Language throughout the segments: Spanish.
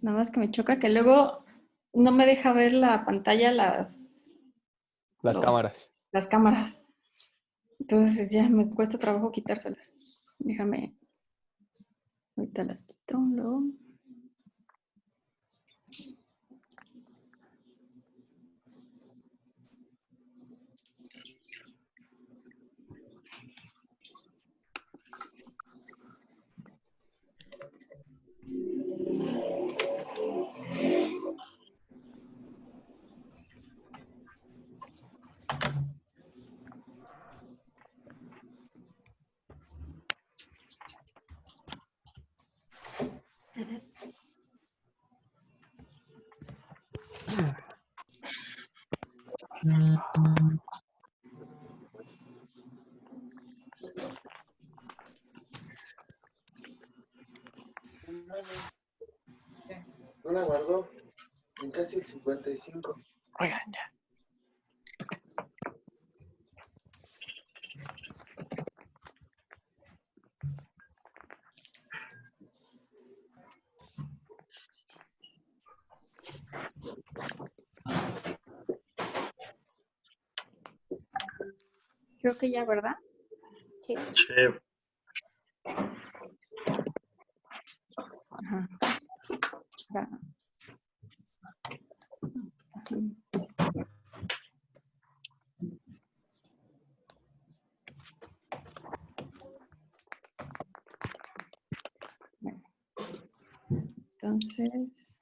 Nada más que me choca que luego no me deja ver la pantalla cámaras. las cámaras. Entonces ya me cuesta trabajo quitárselas. Déjame. Ahorita las quito. Luego. No la guardó en casi el 55. Oigan, ya. Creo que ya, ¿verdad? Sí. Ajá. Ya. Bueno. Entonces.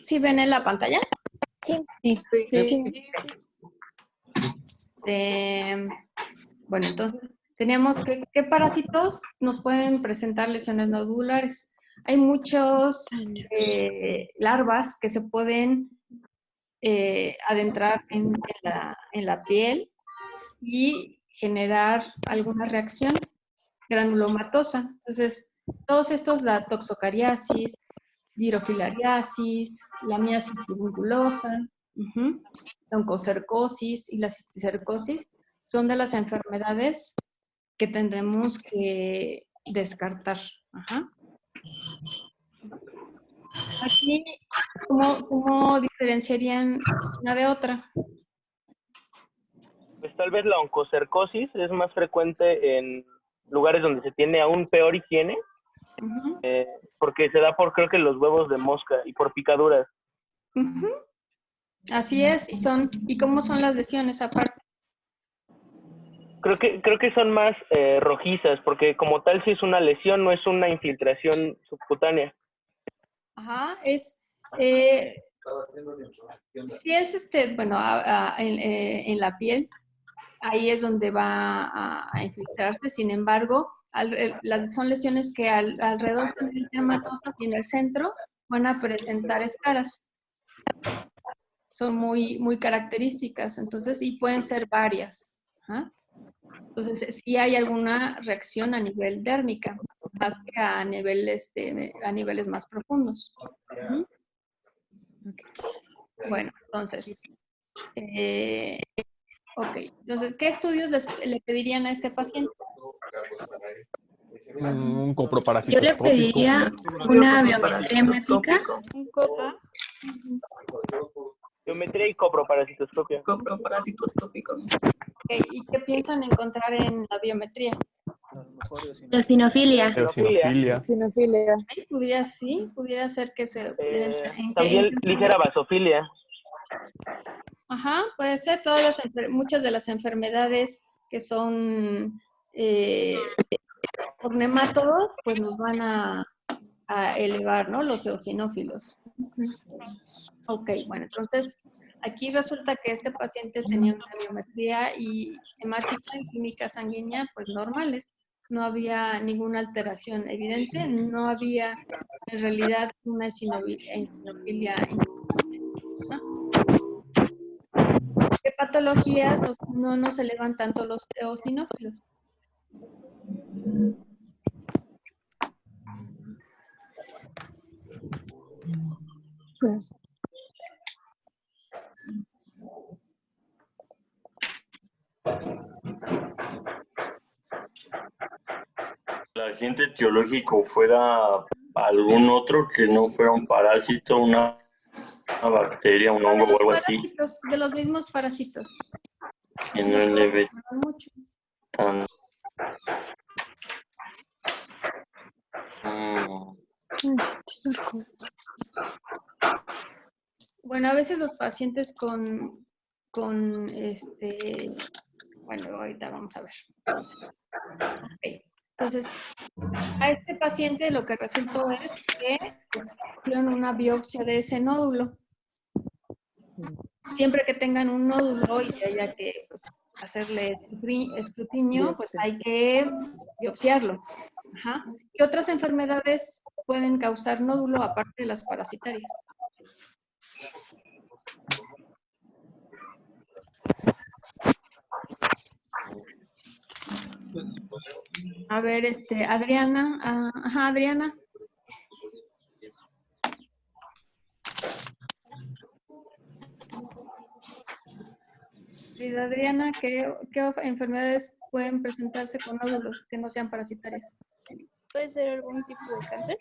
¿Sí ven en la pantalla? Sí. Sí. Bueno, entonces tenemos ¿qué parásitos nos pueden presentar lesiones nodulares? Hay muchos larvas que se pueden adentrar en la piel y generar alguna reacción granulomatosa. Entonces, todos estos, la toxocariasis, dirofilariasis, la miasis tubunculosa, la oncocercosis y la cisticercosis son de las enfermedades que tendremos que descartar. Ajá. Aquí, ¿cómo diferenciarían una de otra? Pues tal vez la oncocercosis es más frecuente en lugares donde se tiene aún peor higiene, porque se da por, creo que los huevos de mosca y por picaduras. Así es, ¿y cómo son las lesiones aparte? Creo que son más rojizas, porque como tal sí es una lesión, no es una infiltración subcutánea. Ajá, si es bueno, en la piel, ahí es donde va a infiltrarse. Sin embargo, son lesiones que alrededor son dermatosas y en el centro van a presentar escaras. Son muy, muy características, entonces, y pueden ser varias. ¿Ah? Entonces, sí hay alguna reacción a nivel dérmica, más que a niveles más profundos. Okay. Bueno, entonces, entonces, ¿qué estudios le pedirían a este paciente? Un Yo coproparasitos le pediría una biometría hemática. Un copa. Biometría y coproparasitoscopia. Coproparasitoscópico. Okay. ¿Y qué piensan encontrar en la biometría? Eosinofilia. Eosinofilia. Pudiera ser que se pudiera también ligera vasofilia. Ajá, puede ser muchas de las enfermedades que son por nematodos, pues nos van a elevar, ¿no? Los eosinófilos. Ok, bueno, entonces aquí resulta que este paciente tenía una biometría y hemática y química sanguínea, pues normales. No había ninguna alteración evidente, no había en realidad una eosinofilia. ¿Qué patologías no nos elevan tanto los eosinófilos? agente etiológico fuera algún otro que no fuera un parásito, una bacteria, un hongo o algo así. De los mismos parásitos. Que no le ve Mucho. tan... Bueno, a veces los pacientes con bueno, ahorita vamos a ver. Okay. Entonces, a este paciente lo que resultó es que pues, hicieron una biopsia de ese nódulo. Siempre que tengan un nódulo y haya que pues, hacerle escrutinio, pues hay que biopsiarlo. Ajá. ¿Qué otras enfermedades pueden causar nódulo aparte de las parasitarias? A ver, Adriana. Ajá, Adriana. Adriana, ¿qué enfermedades pueden presentarse con nódulos que no sean parasitarias? ¿Puede ser algún tipo de cáncer?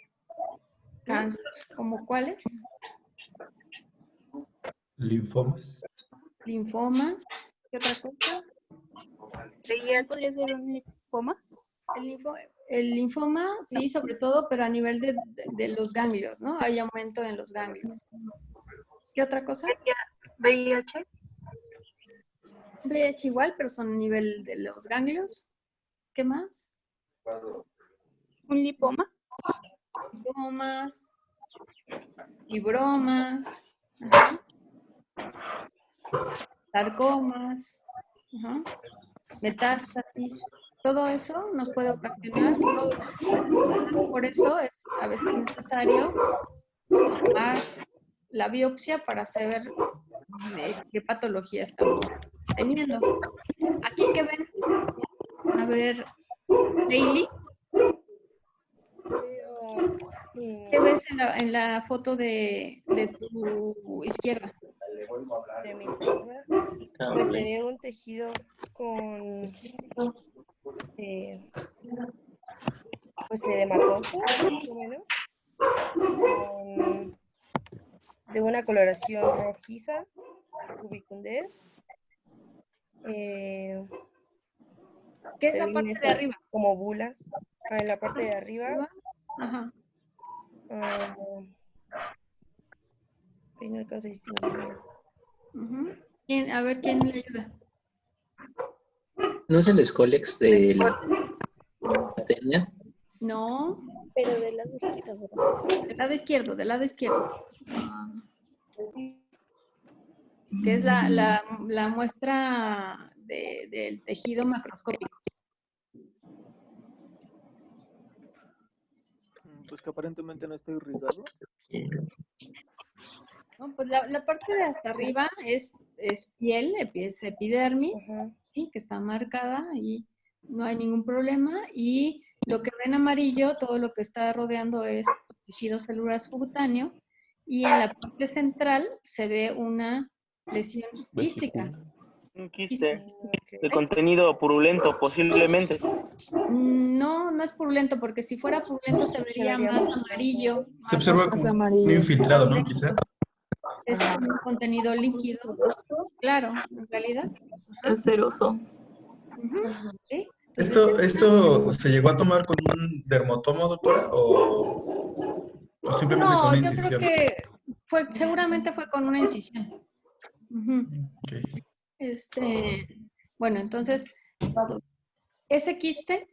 ¿Cáncer? ¿Como cuáles? Linfomas. Linfomas. ¿Qué otra cosa? ¿Podría ser un linfoma? El linfoma, sí, sobre todo, pero a nivel de los ganglios, ¿no? Hay aumento en los ganglios. ¿Qué otra cosa? VIH. VIH igual, pero son a nivel de los ganglios. ¿Qué más? ¿Un lipoma? Lipomas, fibromas, ajá. Sarcomas, ajá. Metástasis. Todo eso nos puede ocasionar nódulos. Por eso es a veces necesario tomar la biopsia para saber qué patología estamos teniendo. Aquí que ven, a ver, Leili, ¿qué ves en la foto de tu izquierda? De mi izquierda, pues tenía un tejido con pues edematoso, más o menos, de una coloración rojiza, rubicundez. ¿Qué es la parte de arriba? Como bulas. En la parte de arriba. Ajá. Ahí no alcanzo a distinguir. A ver, ¿quién le ayuda? ¿No es el Scolex de la tenia? No. Pero del lado izquierdo, ¿verdad? Del lado izquierdo. Que es la muestra del tejido macroscópico. Pues que aparentemente no está irrigado. No, pues la parte de hasta arriba es piel, es epidermis, ¿sí? Que está marcada y no hay ningún problema. Y lo que ven amarillo, todo lo que está rodeando es tejido celular subcutáneo. Y en la parte central se ve una lesión quística. Un quiste de contenido purulento, posiblemente. No, no es purulento, porque si fuera purulento se vería más amarillo. Se observa como un infiltrado, ¿no? Quizá. Es un contenido líquido, claro, en realidad. Canceroso. ¿Sí? ¿Esto se llegó a tomar con un dermatomo, doctora? ¿O simplemente con una incisión? Yo creo que seguramente fue con una incisión. Okay. Bueno, entonces, ese quiste,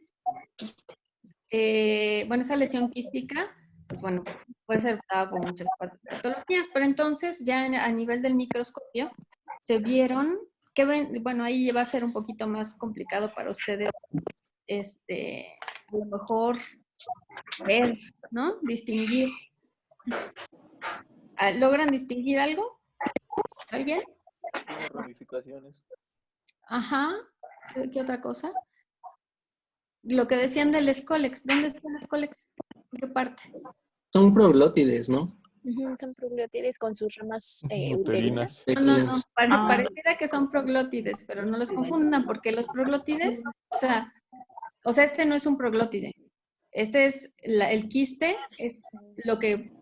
esa lesión quística, pues bueno, puede ser tratada por muchas patologías, pero entonces ya a nivel del microscopio se vieron que, bueno, ahí va a ser un poquito más complicado para ustedes, a lo mejor ver, ¿no? Distinguir. ¿Logran distinguir algo? ¿Alguien? Ramificaciones. Ajá. ¿Qué otra cosa? Lo que decían del Scolex. ¿Dónde está el Scolex? ¿En qué parte? Son proglótides, ¿no? Son proglótides con sus ramas uterinas. No. Pareciera que son proglótides, pero no los confundan, porque los proglótides, o sea, este no es un proglótide. Este es el quiste, es lo que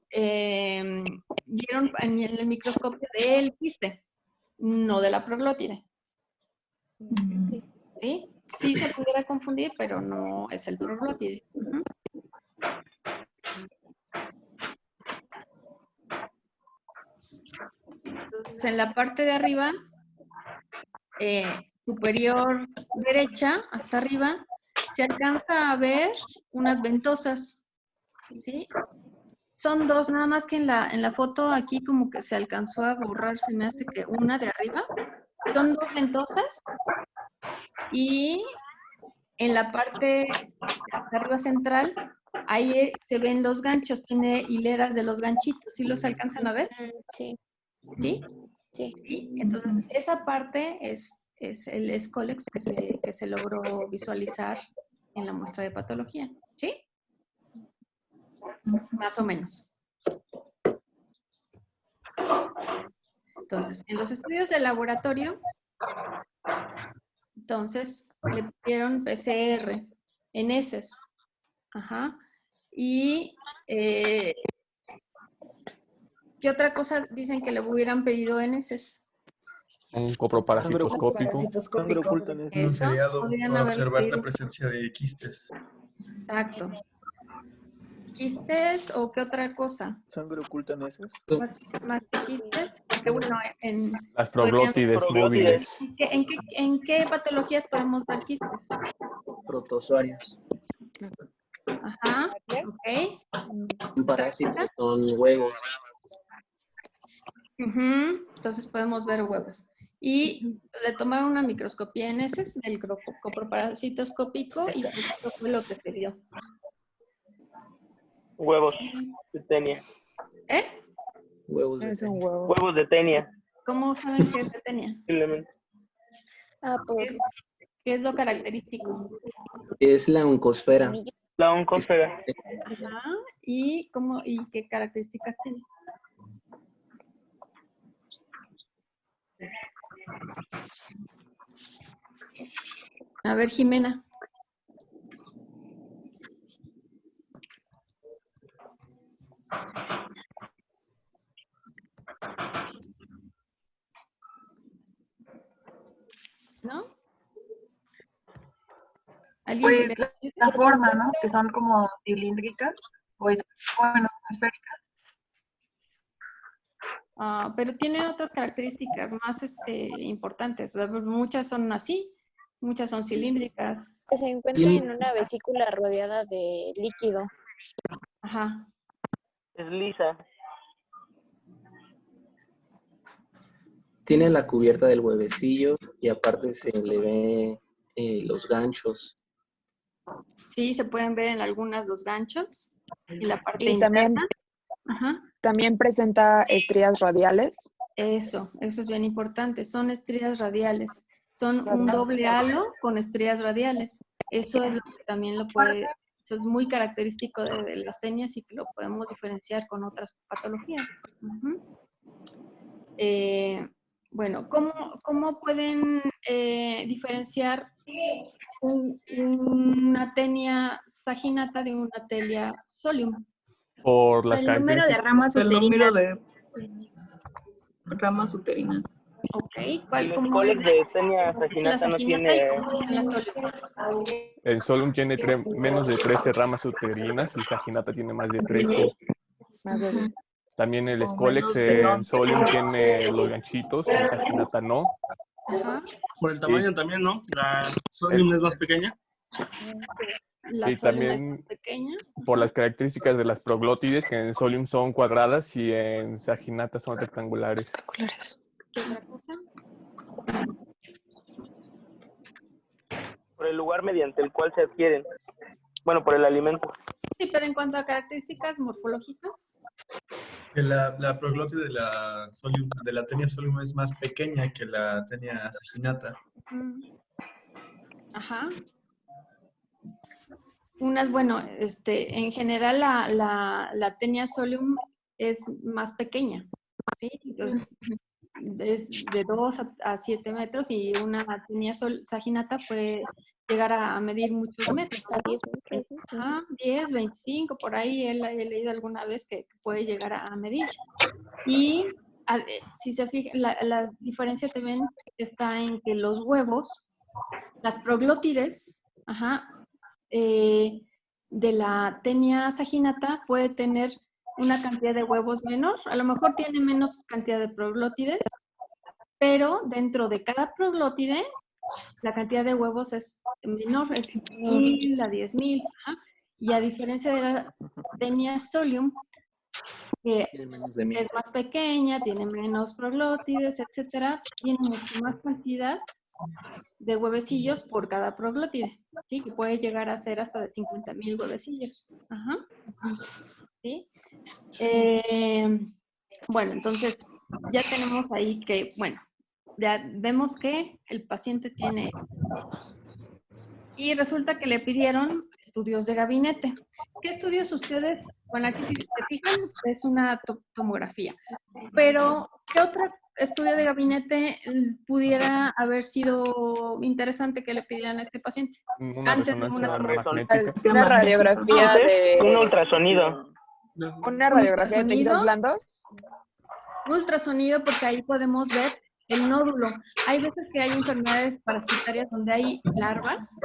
vieron en el microscopio del quiste, no de la proglótide. ¿Sí? Sí se pudiera confundir, pero no es el proglótide. Entonces, en la parte de arriba, superior derecha, hasta arriba, se alcanza a ver unas ventosas, ¿sí? Son dos, nada más que en la foto aquí como que se alcanzó a borrar, se me hace que una de arriba. Son dos ventosas y en la parte de arriba central, ahí se ven los ganchos, tiene hileras de los ganchitos, ¿sí los alcanzan a ver? Sí. ¿Sí? Sí. ¿Sí? Entonces, esa parte es el escólex que se logró visualizar en la muestra de patología, ¿sí? Más o menos. Entonces, en los estudios de laboratorio, entonces le pidieron PCR en heces. Ajá. Y, ¿qué otra cosa dicen que le hubieran pedido en heces? Un coproparasitoscópico. Sangre oculta en Un Eso, seriado podrían para haberle observar pedido. la presencia de quistes. Exacto. ¿Quistes o qué otra cosa? Sangre oculta en heces. Más que quistes, porque bueno, Las proglótides Proglótides. móviles. ¿en qué patologías podemos ver quistes? Protozoarios. Ajá, ok. Un parásito son huevos. Entonces podemos ver huevos. Y le tomaron una microscopía en heces del coproparasitoscópico y esto fue lo que se vio. Huevos de tenia. ¿Eh? Huevos de tenia. Huevos de tenia. ¿Cómo saben que es de tenia? Posiblemente. ¿Qué es lo característico? Es la oncosfera. La oncósfera. Ajá. ¿Y qué características tiene? A ver, Jimena. ¿No? Pues la forma, ¿no? Que son como cilíndricas o esféricas. Pero tiene otras características más importantes. O sea, muchas son así, muchas son cilíndricas. Se encuentra en una vesícula rodeada de líquido. Ajá. Es lisa. Tiene la cubierta del huevecillo y aparte se le ve los ganchos. Sí, se pueden ver en algunas los ganchos y la parte Y también, interna. Ajá. también presenta estrías radiales. Eso es bien importante. Son estrías radiales. Son un doble halo con estrías radiales. Eso es lo que también eso es muy característico de las tenias y que lo podemos diferenciar con otras patologías. Bueno, ¿cómo pueden diferenciar una tenia saginata de una tenia solium? Por las El número de ramas El número uterinas. de ramas uterinas. Ok, El ¿cómo es? escólex de tenia La saginata no saginata y tiene. cómo es en la solium. El solium tiene menos de 13 ramas uterinas y saginata tiene más de 13. También el escólex en solium tiene los ganchitos y saginata no. Ajá. Por el tamaño también, ¿no? La solium es más pequeña. La Y solium es también más pequeña. por las características de las proglótides, que en solium son cuadradas y en saginata son rectangulares. ¿Qué otra cosa? Por el lugar mediante el cual se adquieren. Bueno, por el alimento. Sí, pero en cuanto a características morfológicas. Que la proglótide de la tenia solium es más pequeña que la tenia saginata. Ajá. Bueno, en general la tenia solium es más pequeña, ¿sí? Entonces, es de 2 a 7 metros y una tenia saginata puede llegar a medir muchos metros. Hasta 10 metros. Ajá, 10, 25, por ahí he leído alguna vez que puede llegar a medir. Y si se fijan, la diferencia también está en que los huevos, las proglótides, de la Taenia saginata puede tener una cantidad de huevos menor, a lo mejor tiene menos cantidad de proglótides, pero dentro de cada proglótide la cantidad de huevos es menor, es 1000 a 10,000. Y a diferencia de la Taenia solium, que es más pequeña, tiene menos proglótides, etcétera, tiene mucho más cantidad de huevecillos por cada proglótide, ¿sí? Que puede llegar a ser hasta de 50,000 huevecillos. ¿Sí? Bueno, entonces ya tenemos ahí que, bueno, ya vemos que el paciente tiene... Y resulta que le pidieron estudios de gabinete. ¿Qué estudios ustedes? Bueno, aquí si se fijan, es una tomografía. Pero, ¿qué otro estudio de gabinete pudiera haber sido interesante que le pidieran a este paciente? Una resonancia magnética. Una radiografía de... Un ultrasonido. Una radiografía de tejidos blandos. Un ultrasonido, porque ahí podemos ver el nódulo. Hay veces que hay enfermedades parasitarias donde hay larvas,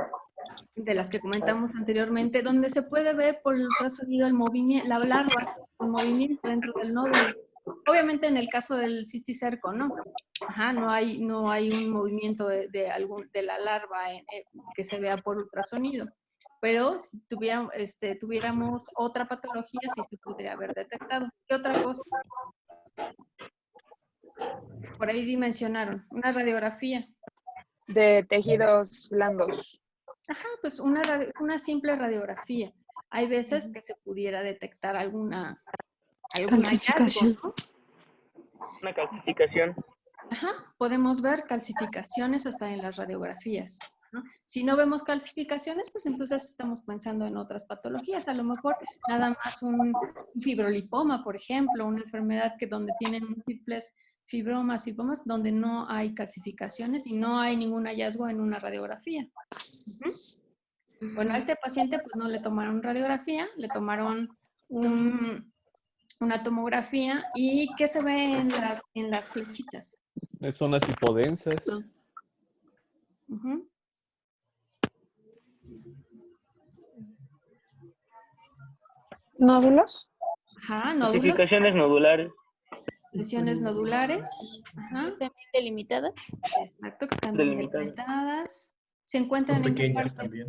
de las que comentamos anteriormente, donde se puede ver por el ultrasonido el movimiento, la larva, el movimiento dentro del nódulo. Obviamente en el caso del cisticerco, ¿no? No hay un movimiento de la larva que se vea por ultrasonido. Pero si tuviéramos otra patología, sí se podría haber detectado. ¿Qué otra cosa? Por ahí dimensionaron. Una radiografía. De tejidos blandos. Pues una simple radiografía. Hay veces que se pudiera detectar alguna calcificación. hallazgo, ¿no? Una calcificación. Podemos ver calcificaciones hasta en las radiografías, ¿no? Si no vemos calcificaciones, pues entonces estamos pensando en otras patologías. A lo mejor nada más un fibrolipoma, por ejemplo, una enfermedad donde tienen múltiples fibromas y lipomas, donde no hay calcificaciones y no hay ningún hallazgo en una radiografía. Bueno, a este paciente pues no le tomaron radiografía, le tomaron una tomografía. ¿Y qué se ve en las flechitas? Son las hipodensas. ¿Nódulos? Nódulos. Calcificaciones nodulares. Lesiones nodulares. También delimitadas. Exacto, que están delimitadas. Se encuentran Son en qué pequeñas parte. también.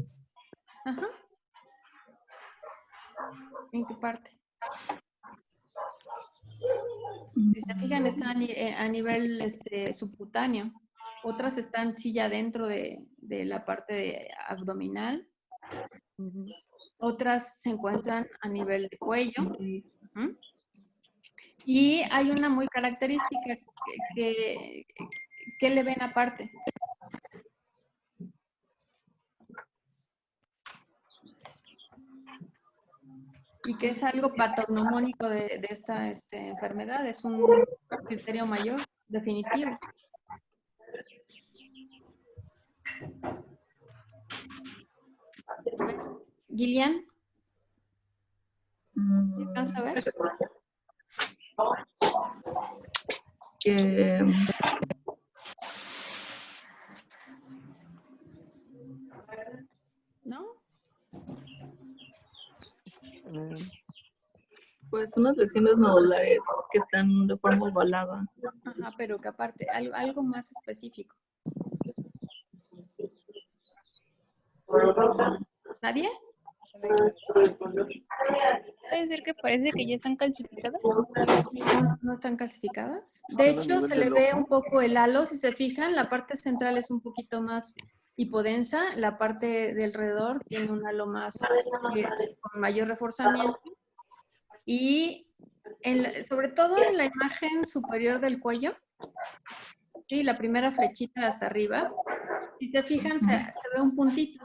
¿En qué parte? Si se fijan, están a nivel subcutáneo. Otras están ya dentro de la parte abdominal. Otras se encuentran a nivel de cuello. Y hay una muy característica que le ven aparte. Y que es algo patognomónico de esta enfermedad. Es un criterio mayor, definitivo. Gillian. ¿Qué alcanza a ver? ¿No? Pues unas lesiones nodulares que están de forma ovalada. Pero que aparte, algo más específico. ¿Nadie? Puede ser que parece que ya están calcificadas. No están calcificadas. De hecho, se le ve un poco el halo, si se fijan, la parte central es un poquito más hipodensa, la parte del alrededor tiene un halo más con mayor reforzamiento. Y sobre todo en la imagen superior del cuello, ¿sí? La primera flechita hasta arriba, si se fijan, se ve un puntito.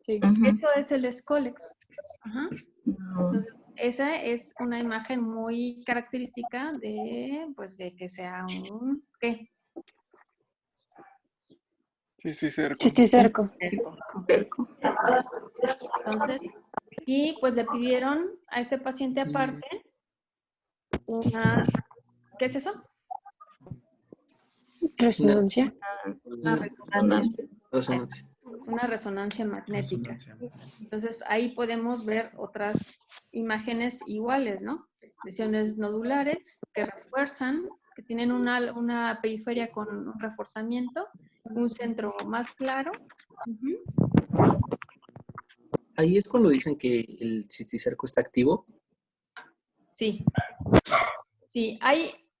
Sí. Eso es el escólex. Entonces, esa es una imagen muy característica de que sea un... ¿qué? Cisticerco. Cisticerco. Entonces, y pues le pidieron a este paciente aparte una, ¿qué es eso? Resonancia. Una resonancia magnética. Entonces ahí podemos ver otras imágenes iguales, ¿no? Lesiones nodulares que refuerzan, que tienen una periferia con un reforzamiento, un centro más claro. Ahí es cuando dicen que el cisticerco está activo. Sí. Sí,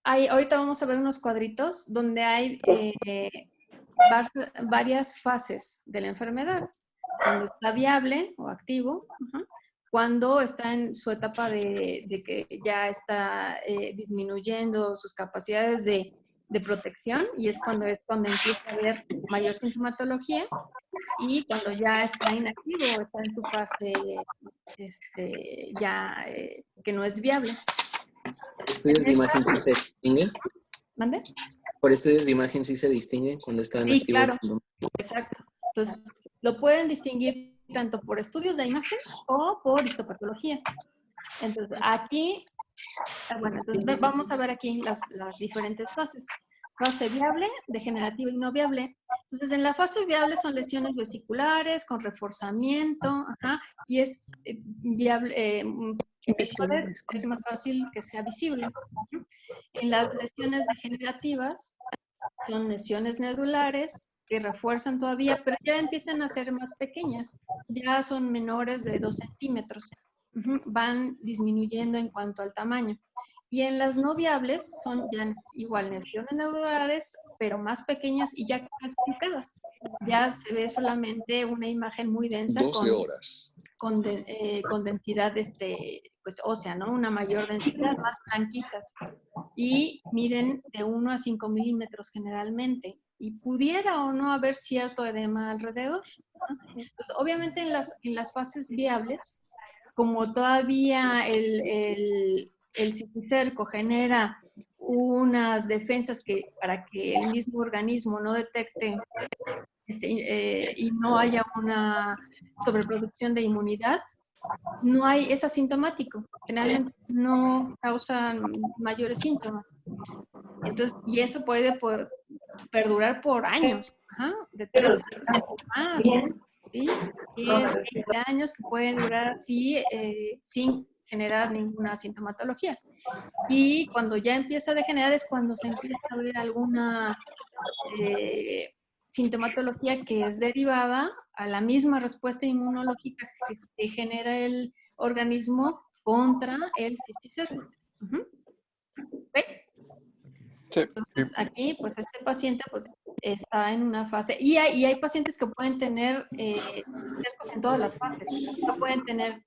ahorita vamos a ver unos cuadritos donde hay varias fases de la enfermedad. Cuando está viable o activo, cuando está en su etapa de que ya está disminuyendo sus capacidades de protección, y es cuando empieza a haber mayor sintomatología, y cuando ya está inactivo o está en su fase que no es viable. ¿Estudios de imagen sí se distinguen? ¿Mande? Por estudios de imagen sí se distinguen cuando están Sí, activos. claro. Exacto. Entonces, lo pueden distinguir tanto por estudios de imagen o por histopatología. Entonces, aquí, bueno, entonces vamos a ver aquí las diferentes fases. Fase viable, degenerativa y no viable. Entonces, en la fase viable son lesiones vesiculares con reforzamiento, y es viable, es más fácil que sea visible. En las lesiones degenerativas son lesiones nodulares que refuerzan todavía, pero ya empiezan a ser más pequeñas, ya son menores de 2 centímetros, van disminuyendo en cuanto al tamaño. Y en las no viables son ya igual lesiones nodulares, pero más pequeñas y ya calcificadas. Ya se ve solamente una imagen muy densa 12 horas. Con densidad pues, ósea, ¿no? Una mayor densidad, más blanquitas. Y miden de 1 a 5 milímetros generalmente. Y pudiera o no haber cierto edema alrededor. Pues, obviamente en las fases viables, como todavía el cisticerco genera unas defensas para que el mismo organismo no detecte y no haya una sobreproducción de inmunidad, es asintomático. Generalmente no causan mayores síntomas. Entonces, y eso puede perdurar por años, de 3 años más, ¿sí? 10, 20 años que pueden durar así sin generar ninguna sintomatología. Y cuando ya empieza a degenerar es cuando se empieza a ver alguna sintomatología que es derivada a la misma respuesta inmunológica que genera el organismo contra el cisticerco. Entonces, aquí, pues, este paciente pues, está en una fase, y hay pacientes que pueden tener cisticercos en todas las fases. No pueden tener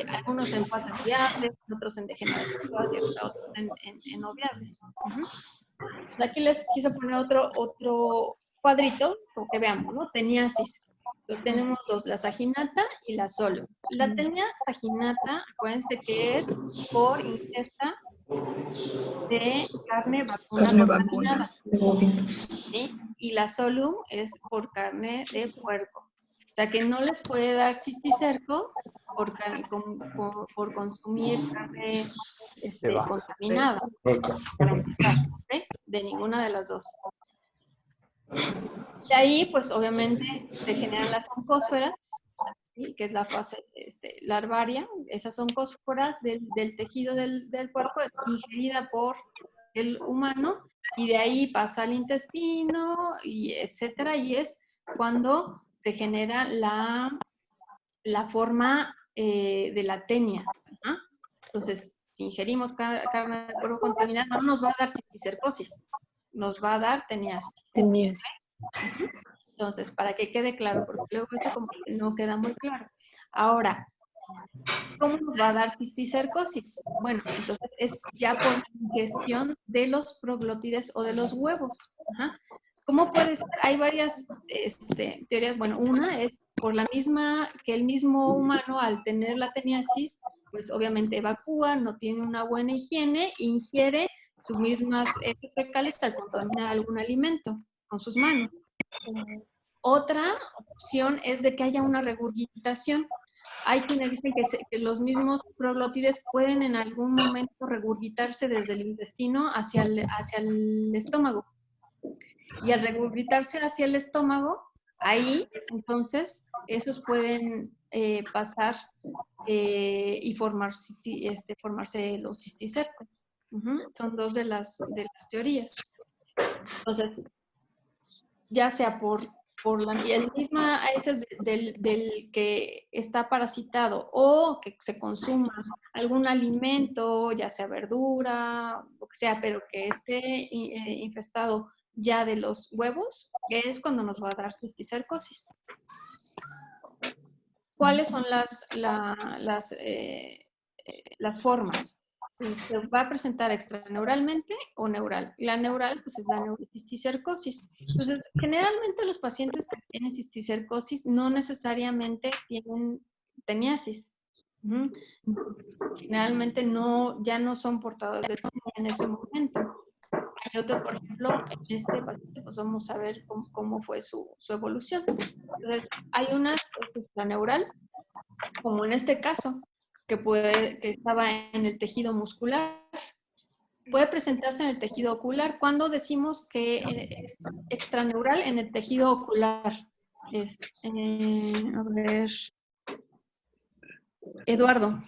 algunos en fases viables, otros en degenerativas y otros en no viables. Aquí les quise poner otro cuadrito, para que veamos, ¿no? Teniasis. Entonces tenemos la saginata y la solo. La tenia saginata, acuérdense que es por ingesta de carne vacuna contaminada. ¿Sí? Y la solum es por carne de puerco. O sea que no les puede dar cisticerco por consumir carne contaminada. Para empezar, ¿sí? De ninguna de las dos. De ahí, pues obviamente se generan las oncósferas, ¿sí? Que es la fase larvaria. Esas oncósferas del tejido del puerco es ingerida por el humano y de ahí pasa al intestino, y etcétera, y es cuando se genera la forma de la tenia. Entonces, si ingerimos carne de puerco contaminada, no nos va a dar cisticercosis, nos va a dar teniasis. Entonces, para que quede claro, porque luego eso como que no queda muy claro. Ahora, ¿cómo nos va a dar cisticercosis? Bueno, entonces es ya por ingestión de los proglótides o de los huevos. ¿Cómo puede ser? Hay varias teorías. Bueno, una es por la misma, que el mismo humano al tener la teniasis, pues obviamente evacúa, no tiene una buena higiene, ingiere sus mismas heces fecales al contaminar algún alimento con sus manos. Otra opción es de que haya una regurgitación. Hay quienes dicen que los mismos proglótides pueden en algún momento regurgitarse desde el intestino hacia el estómago. Y al regurgitarse hacia el estómago, ahí, entonces, esos pueden pasar y formarse los cisticercos. Son dos de las teorías. Entonces, ya sea por el misma heces del que está parasitado o que se consuma algún alimento, ya sea verdura, lo que sea, pero que esté infestado ya de los huevos, es cuando nos va a dar cisticercosis. ¿Cuáles son las formas? Se va a presentar extraneuralmente o neural. La neural, pues es la neurocisticercosis. Entonces, generalmente los pacientes que tienen cisticercosis no necesariamente tienen teniasis. Generalmente ya no son portadores de tenia en ese momento. Hay otro, por ejemplo, en este paciente, pues vamos a ver cómo fue su evolución. Entonces, hay unas extraneural, como en este caso, que estaba en el tejido muscular. Puede presentarse en el tejido ocular. ¿Cuándo decimos que es extraneural en el tejido ocular? A ver. Eduardo.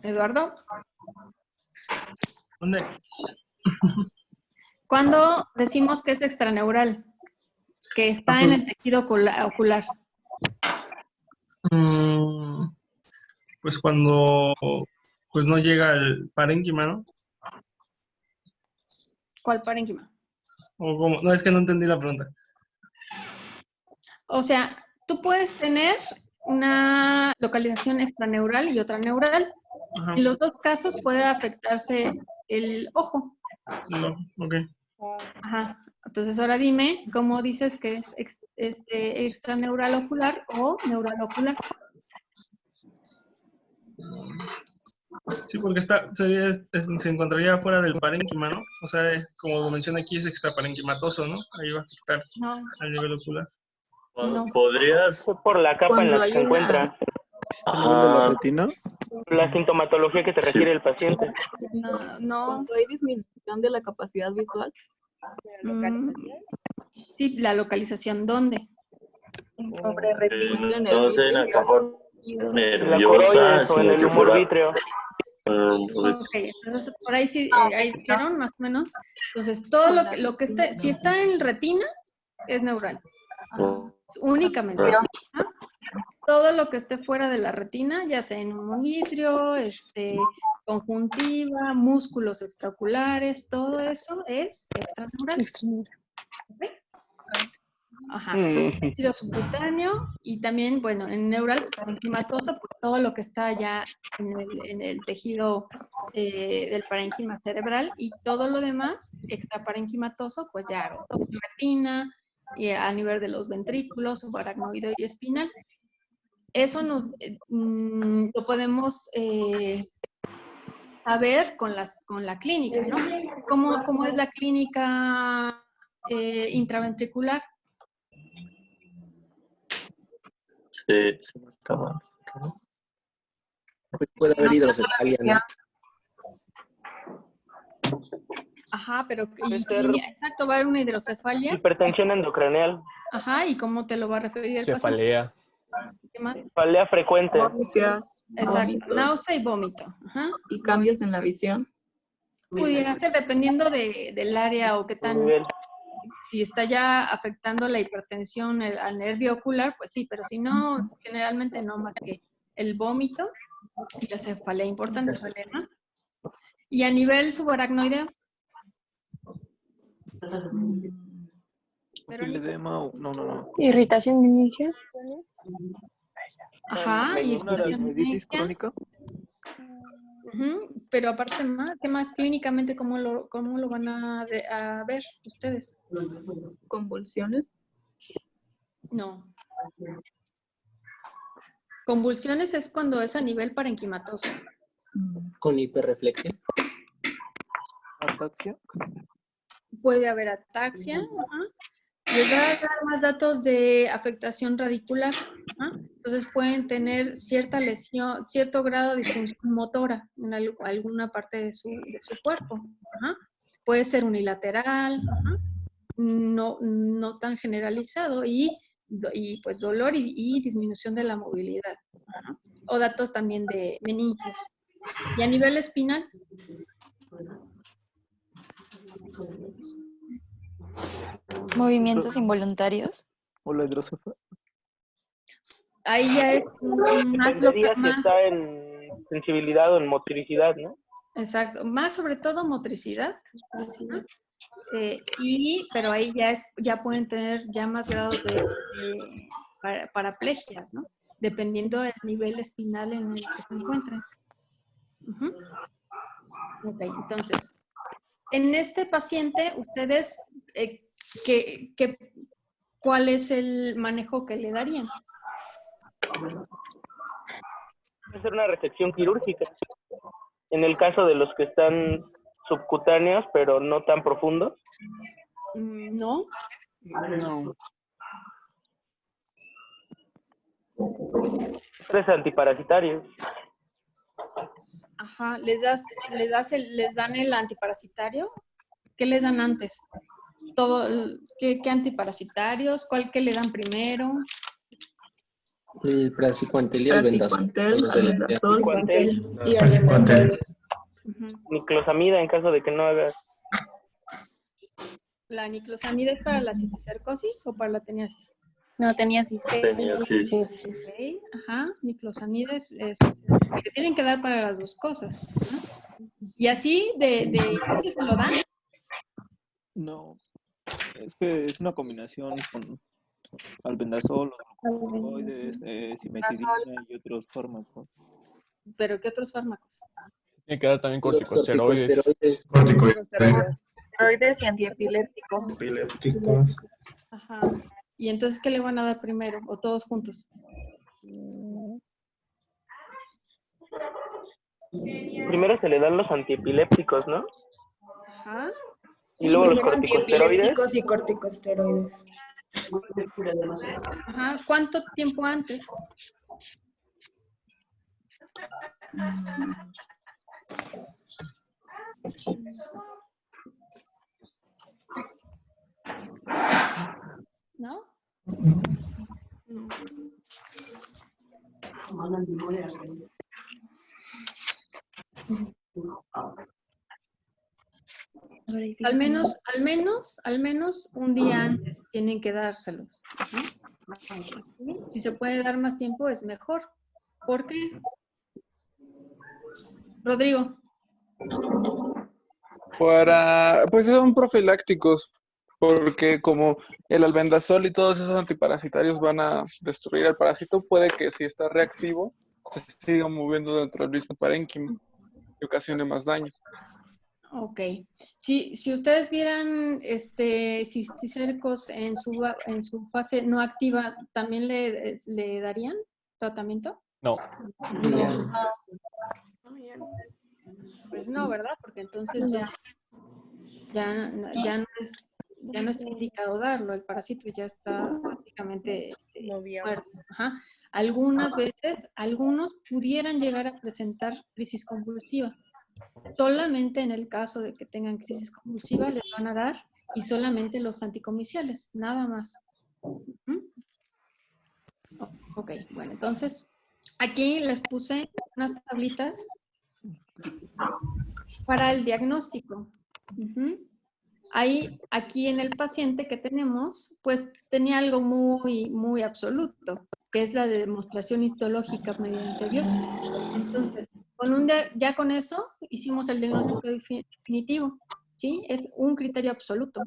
¿Eduardo? ¿Dónde? ¿Cuándo decimos que es extraneural? Que está en el tejido ocular. Pues cuando pues no llega el parénquima, ¿no? ¿Cuál parénquima? O como, no, es que no entendí la pregunta. O sea, tú puedes tener una localización extraneural y otra neural. Ajá. En los dos casos puede afectarse el ojo. No, ok. Ajá. Entonces ahora dime cómo dices que es extraneural ocular o neural ocular. Sí, porque se encontraría fuera del parénquima, ¿no? O sea, como lo menciona aquí, es extraparenquimatoso, ¿no? Ahí va a afectar al nivel ocular. No. ¿Podrías? Por la capa en la que se encuentra. ¿La retina? La sintomatología que se refiere el paciente. No. Cuando hay disminución de la capacidad visual. Sí, la localización, ¿dónde? Sobre retina. No sé, en la capa La nerviosa, coroides o en sino el que humor fuera... vítreo. Ok, entonces por ahí sí, ahí dijeron más o menos. Entonces, todo lo que esté, si está en retina, es neural. Únicamente. ¿Ah? Todo lo que esté fuera de la retina, ya sea en humor vítreo, conjuntiva, músculos extraoculares, todo eso es extraneural. ¿Okay? Ajá, tejido subcutáneo y también, bueno, en neural parenquimatoso, pues todo lo que está ya en el tejido del parénquima cerebral y todo lo demás extraparenquimatoso, pues ya retina y a nivel de los ventrículos, subaracnoideo y espinal. Eso lo podemos saber con la clínica, ¿no? ¿Cómo es la clínica intraventricular? Se me acaba. Puede haber hidrocefalia, ¿no? Ajá, pero exacto, va a haber una hidrocefalia. Hipertensión endocraneal. Ajá, ¿y cómo te lo va a referir el paciente? Cefalea. ¿Qué más? Cefalea frecuente. Náuseas. Exacto, náusea y vómito. Ajá. Y cambios en la visión. Pudiera ser dependiendo del área o qué tan... Si está ya afectando la hipertensión al nervio ocular, pues sí, pero si no, generalmente no más que el vómito y la cefalea importante. ¿No? Y a nivel subaracnoideo. No. Irritación de inicio. Ajá, ¿Una aracnoiditis crónica? Pero aparte, ¿qué más clínicamente cómo lo van a ver ustedes? ¿Convulsiones? No. Convulsiones es cuando es a nivel parenquimatoso. ¿Con hiperreflexión? ¿Ataxia? puede haber ataxia, les va a dar más datos de afectación radicular. Entonces pueden tener cierta lesión, cierto grado de disfunción motora en alguna parte de su cuerpo. Puede ser unilateral, no tan generalizado, y pues dolor y disminución de la movilidad. O datos también de meningios. Y a nivel espinal, Movimientos involuntarios. O la hidrocefa. ahí ya es más lo que Dependería si más. está en sensibilidad o en motricidad, ¿no? Exacto, más sobre todo motricidad. Pero ahí ya pueden tener ya más grados de paraplegias, ¿no? Dependiendo del nivel espinal en el que se encuentren. Ok, entonces, en este paciente, ustedes, ¿cuál es el manejo que le darían? Puede ser una resección quirúrgica. En el caso de los que están subcutáneos, pero no tan profundos. No. No. Tres antiparasitarios. Ajá, ¿les dan el antiparasitario? ¿Qué les dan antes? ¿Qué antiparasitarios? ¿Cuál que le dan primero? El praziquantel y el vendazol. Niclosamida en caso de que no hagas. ¿La niclosamida es para la cisticercosis o para la teniasis? No, teniasis. Teniasis. Okay, ajá, niclosamida es que tienen que dar para las dos cosas. ¿Y así de se lo dan? No, es que es una combinación con albendazol, glucocorticoides, cimetidina y otros fármacos. ¿Pero qué otros fármacos? Tiene que dar también corticosteroides. Corticosteroides y antiepilépticos. Ajá. ¿Y entonces qué le van a dar primero? ¿O todos juntos? Primero se le dan los antiepilépticos, ¿no? Ajá. Y luego los corticosteroides. Antiepilépticos y corticosteroides. Ajá. ¿Cuánto tiempo antes? ¿No? Al menos un día antes tienen que dárselos. Si se puede dar más tiempo es mejor. ¿Por qué? Rodrigo. Pues son profilácticos, porque como el albendazol y todos esos antiparasitarios van a destruir el parásito, puede que si está reactivo se siga moviendo dentro del mismo parénquima y ocasione más daño. Ok. Si ustedes vieran cisticercos en su fase no activa, ¿también le darían tratamiento? No. Pues no, ¿verdad? Porque entonces ya no es indicado darlo, el parásito ya está prácticamente muerto. Ajá. Algunas veces, algunos pudieran llegar a presentar crisis convulsiva. Solamente en el caso de que tengan crisis convulsiva les van a dar, y solamente los anticomiciales, nada más. Ok, bueno, entonces aquí les puse unas tablitas para el diagnóstico. Aquí en el paciente que tenemos, pues tenía algo muy, muy absoluto, que es la demostración histológica mediante biopsia. Entonces, ya con eso hicimos el diagnóstico definitivo, ¿sí? Es un criterio absoluto.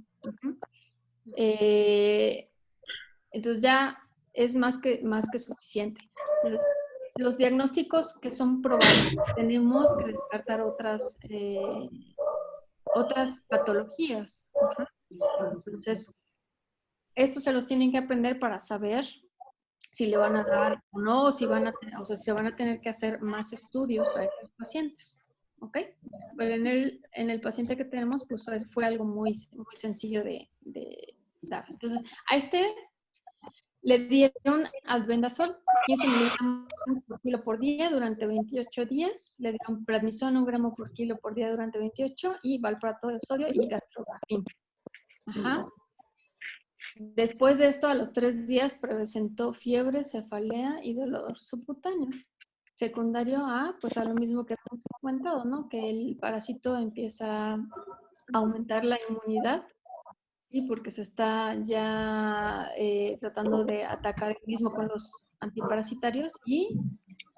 Entonces ya es más que suficiente. Los diagnósticos que son probables, tenemos que descartar otras patologías. Entonces, estos se los tienen que aprender para saber si le van a dar o no, o si se van a tener que hacer más estudios a estos pacientes. ¿ok? Pero en el paciente que tenemos, pues fue algo muy, muy sencillo de dar. Entonces, a este le dieron albendazol, 15 miligramos por kilo por día durante 28 días. Le dieron prednisona, 1 gramo por kilo por día durante 28 y valproato de sodio y gastrografin. Ajá. Después de esto, a los 3 días presentó fiebre, cefalea y dolor subcutáneo. Secundario a, pues a lo mismo que hemos comentado, ¿no? Que el parásito empieza a aumentar la inmunidad. Sí, porque se está ya tratando de atacar el mismo con los antiparasitarios y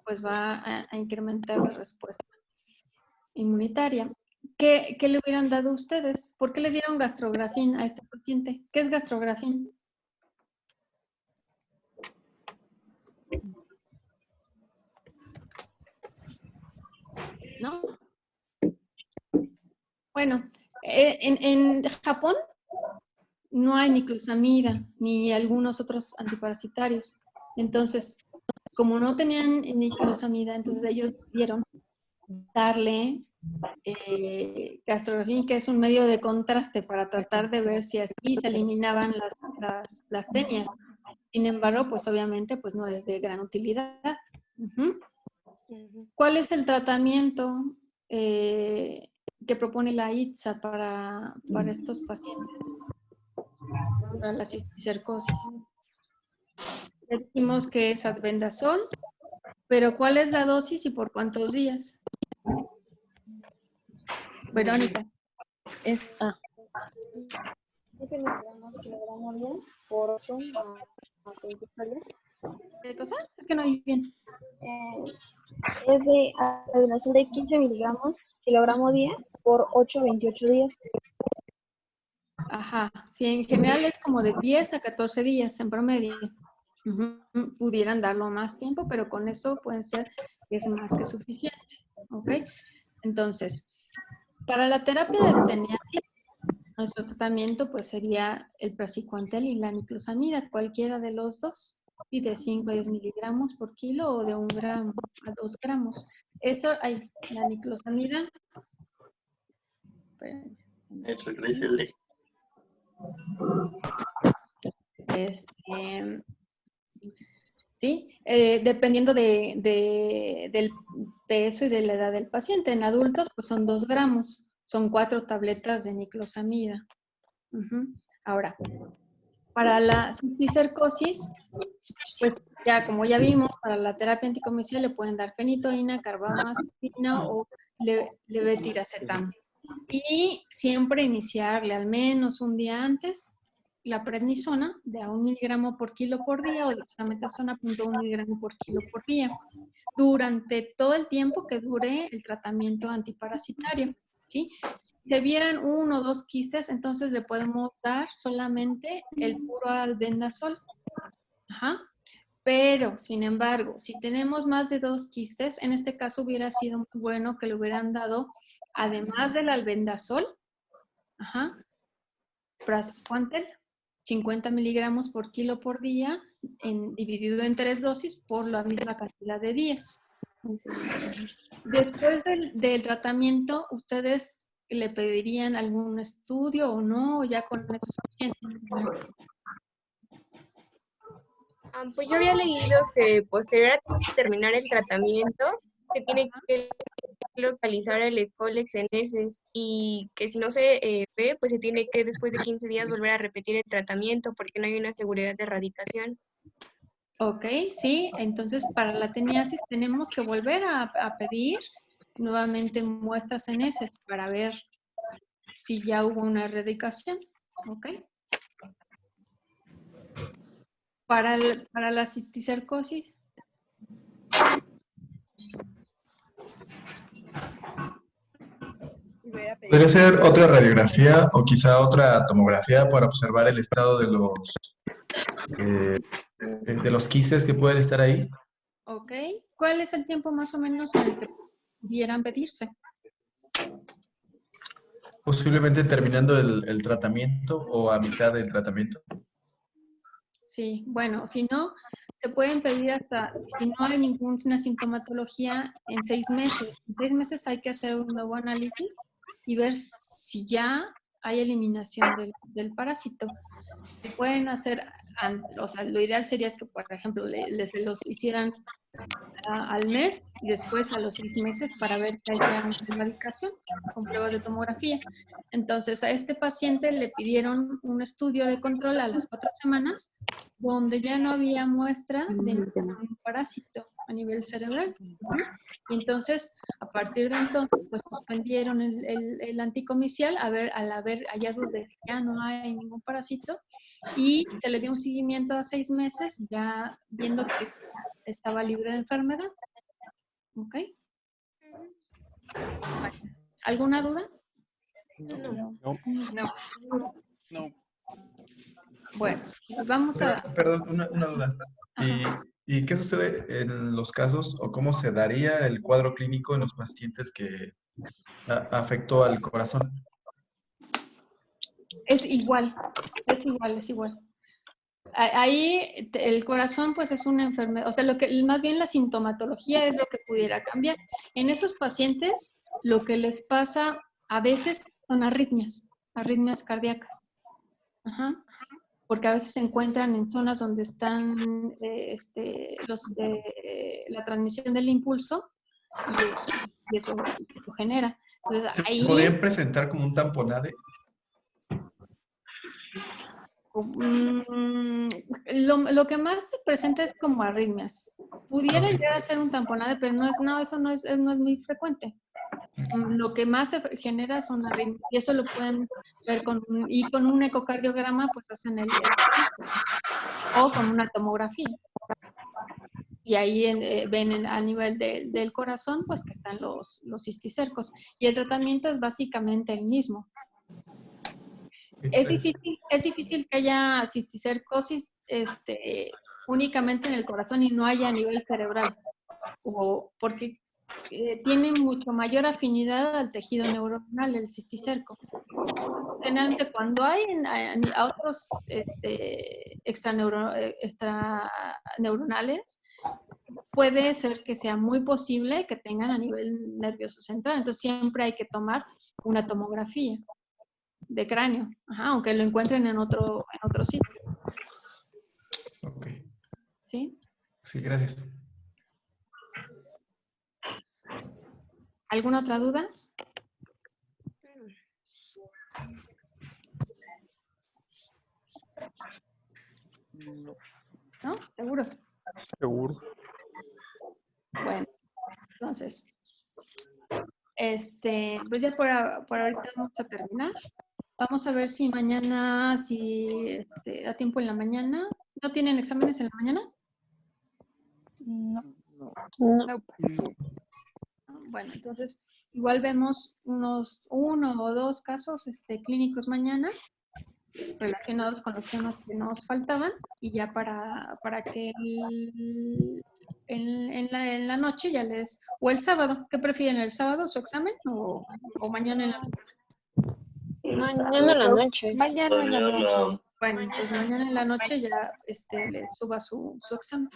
pues va a incrementar la respuesta inmunitaria. ¿Qué le hubieran dado ustedes? ¿Por qué le dieron gastrografin a este paciente? ¿Qué es gastrografin? ¿No? Bueno, en Japón no hay ni closamida ni algunos otros antiparasitarios. Entonces, como no tenían ni closamida, entonces ellos dieron darle gastrografin, que es un medio de contraste para tratar de ver si así se eliminaban las tenias. Sin embargo, pues obviamente pues no es de gran utilidad. ¿Cuál es el tratamiento que propone la ITSA para estos pacientes? Para la cisticercosis. Decimos que es albendazol, pero ¿cuál es la dosis y por cuántos días? Verónica. Es A. ¿Qué cosa? Es que no oí bien. Es de albendazol de 15 miligramos kilogramo día por 8 a 28 días. Ajá, sí, en general es como de 10 a 14 días en promedio. Pudieran darlo más tiempo, pero con eso pueden ser, es más que suficiente, ¿ok? Entonces, para la terapia de teniatis, nuestro tratamiento pues sería el praziquantel y la niclosamida, cualquiera de los dos, y de 5 a 10 miligramos por kilo o de 1 gramo a 2 gramos. Eso, hay la niclosamida. Sí, dependiendo del peso y de la edad del paciente. En adultos, pues son 2 gramos, son 4 tabletas de niclosamida. Ahora, para la cisticercosis, pues ya como ya vimos, para la terapia anticomicial le pueden dar fenitoína, carbamazepina o levetiracetam. Y siempre iniciarle al menos un día antes la prednisona de a 1 miligramo por kilo por día o dexametasona 0.1 miligramo por kilo por día durante todo el tiempo que dure el tratamiento antiparasitario. ¿Sí? Si se vieran 1 o 2 quistes, entonces le podemos dar solamente el puro albendazol. Ajá. Pero, sin embargo, si tenemos más de 2 quistes, en este caso hubiera sido muy bueno que le hubieran dado, además del albendazol, praziquantel, 50 miligramos por kilo por día, dividido en 3 dosis por la misma cantidad de días. Después del tratamiento, ¿ustedes le pedirían algún estudio o no? ¿O ya con eso es suficiente? Pues yo había leído que posterior a terminar el tratamiento se tiene que localizar el Scolex en heces y que si no se ve, pues se tiene que después de 15 días volver a repetir el tratamiento porque no hay una seguridad de erradicación. Ok, sí, entonces para la teniasis tenemos que volver a pedir nuevamente muestras en heces para ver si ya hubo una erradicación. Ok. Para la cisticercosis. Podría ser otra radiografía o quizá otra tomografía para observar el estado de los quistes que pueden estar ahí. Ok. ¿Cuál es el tiempo más o menos en el que pudieran pedirse? Posiblemente terminando el tratamiento o a mitad del tratamiento. Sí, bueno, si no, se pueden pedir hasta, si no hay ninguna sintomatología, en 6 meses. En 6 meses hay que hacer un nuevo análisis y ver si ya hay eliminación del parásito. Se pueden hacer, o sea, lo ideal sería que, por ejemplo, les los hicieran al mes y después a los 6 meses para ver que haya una erradicación con pruebas de tomografía. Entonces, a este paciente le pidieron un estudio de control a las 4 semanas donde ya no había muestra de ningún parásito a nivel cerebral. Y entonces, a partir de entonces, pues suspendieron el anticomicial al haber hallazgos de que ya no hay ningún parásito y se le dio un seguimiento a 6 meses ya viendo que estaba libre de enfermedad. ¿Ok? ¿Alguna duda? No. Bueno, vamos a... Perdón, una duda. ¿Y qué sucede en los casos o cómo se daría el cuadro clínico en los pacientes que afectó al corazón? Es igual. Ahí el corazón pues es una enfermedad, o sea, más bien la sintomatología es lo que pudiera cambiar. En esos pacientes lo que les pasa a veces son arritmias cardíacas. Ajá. Porque a veces se encuentran en zonas donde están la transmisión del impulso y eso genera. Entonces, ahí, ¿podrían presentar como un tamponade? Lo que más se presenta es como arritmias. Pudiera llegar a ser un tamponade, pero eso no es muy frecuente. Lo que más se genera son arritmias y eso lo pueden ver con un ecocardiograma, pues hacen el o con una tomografía. Y ahí ven a nivel del corazón, pues que están los cisticercos. Y el tratamiento es básicamente el mismo. Es difícil que haya cisticercosis únicamente en el corazón y no haya a nivel cerebral, porque tiene mucho mayor afinidad al tejido neuronal, el cisticerco. Generalmente cuando hay a otros extraneuronales, puede ser que sea muy posible que tengan a nivel nervioso central. Entonces siempre hay que tomar una tomografía de cráneo, aunque lo encuentren en otro sitio. Ok. ¿Sí? Sí, gracias. ¿Alguna otra duda? ¿No? ¿Seguros? Seguro. Bueno, entonces, pues ya por ahorita vamos a terminar. Vamos a ver si mañana, da tiempo en la mañana. ¿No tienen exámenes en la mañana? No. Bueno, entonces, igual vemos uno o dos casos clínicos mañana relacionados con los temas que nos faltaban y ya para que en la noche ya o el sábado, ¿qué prefieren? ¿El sábado su examen o mañana en la noche? Mañana en la noche. Mañana en la noche. Bueno, pues mañana en la noche ya le suba su examen.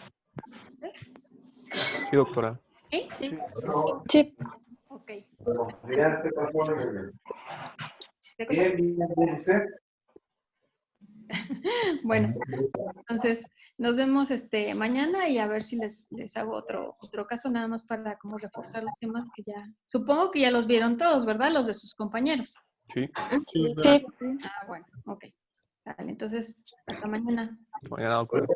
Sí, doctora. ¿Sí? Sí. Ok. Bueno, entonces nos vemos mañana y a ver si les hago otro caso nada más para como reforzar los temas que ya, supongo que ya los vieron todos, ¿verdad? Los de sus compañeros. Sí. Sí. Bueno, ok. Vale, entonces, hasta mañana. Mañana, doctora.